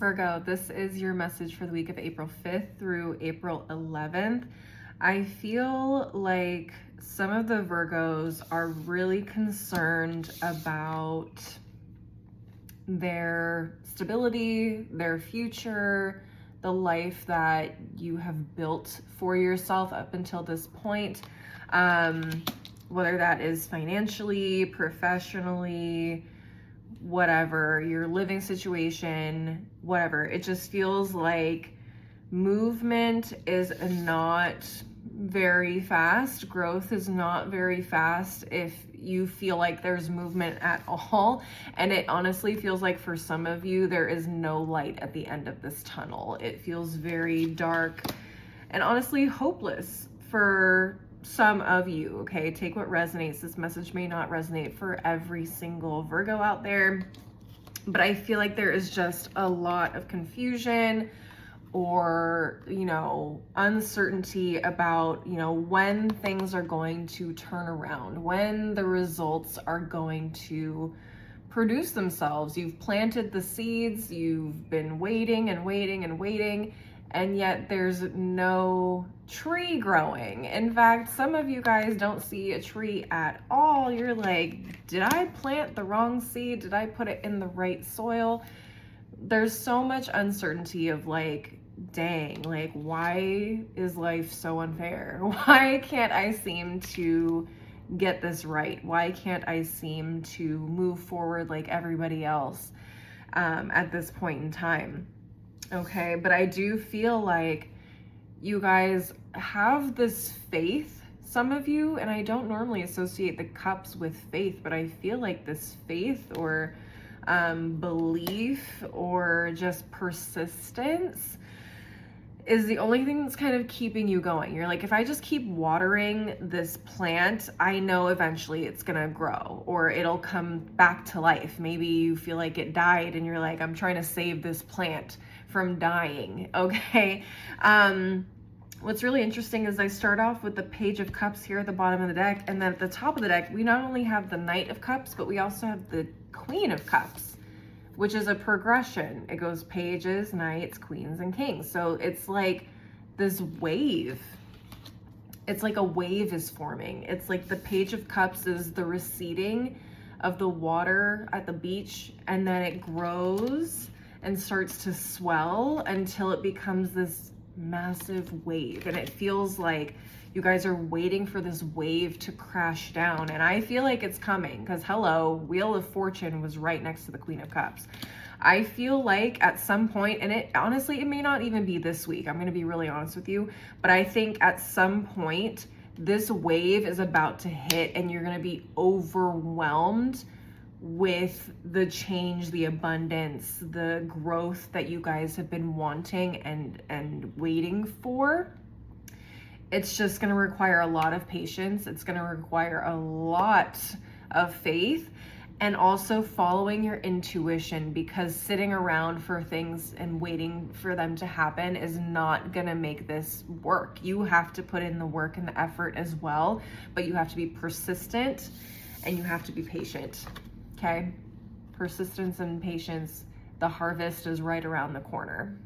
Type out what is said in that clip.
Virgo, this is your message for the week of April 5th through April 11th. I feel like some of the Virgos are really concerned about their stability, their future, the life that you have built for yourself up until this point. Whether that is financially, professionally, whatever, your living situation, whatever. It just feels like movement is not very fast. Growth is not very fast if you feel like there's movement at all. And it honestly feels like for some of you, there is no light at the end of this tunnel. It feels very dark and honestly hopeless for some of you, okay? Take what resonates. This message may not resonate for every single Virgo out there, but I feel like there is just a lot of confusion or, uncertainty about, when things are going to turn around, when the results are going to produce themselves. You've planted the seeds, you've been waiting and waiting and waiting, and yet there's no tree growing. In fact, some of you guys don't see a tree at all. You're like, did I plant the wrong seed? Did I put it in the right soil? There's so much uncertainty of like, dang, like, why is life so unfair? Why can't I seem to get this right? Why can't I seem to move forward like everybody else at this point in time? Okay, but I do feel like you guys have this faith, some of you, and I don't normally associate the cups with faith, but I feel like this faith or belief or just persistence is the only thing that's kind of keeping you going. You're like, if I just keep watering this plant, I know eventually it's gonna grow or it'll come back to life. Maybe you feel like it died and you're like, I'm trying to save this plant from dying, okay? What's really interesting is I start off with the Page of Cups here at the bottom of the deck, and then at the top of the deck, we not only have the Knight of Cups, but we also have the Queen of Cups, which is a progression. It goes pages, knights, queens, and kings. So it's like this wave. It's like a wave is forming. It's like the Page of Cups is the receding of the water at the beach, and then it grows and starts to swell until it becomes this massive wave. And it feels like you guys are waiting for this wave to crash down. And I feel like it's coming because hello, Wheel of Fortune was right next to the Queen of Cups. I feel like at some point, and it honestly, it may not even be this week. I'm going to be really honest with you, but I think at some point this wave is about to hit and you're going to be overwhelmed with the change, the abundance, the growth that you guys have been wanting and waiting for. It's just going to require a lot of patience. It's going to require a lot of faith and also following your intuition, because sitting around for things and waiting for them to happen is not going to make this work. You have to put in the work and the effort as well, but you have to be persistent and you have to be patient. Okay? Persistence and patience. The harvest is right around the corner.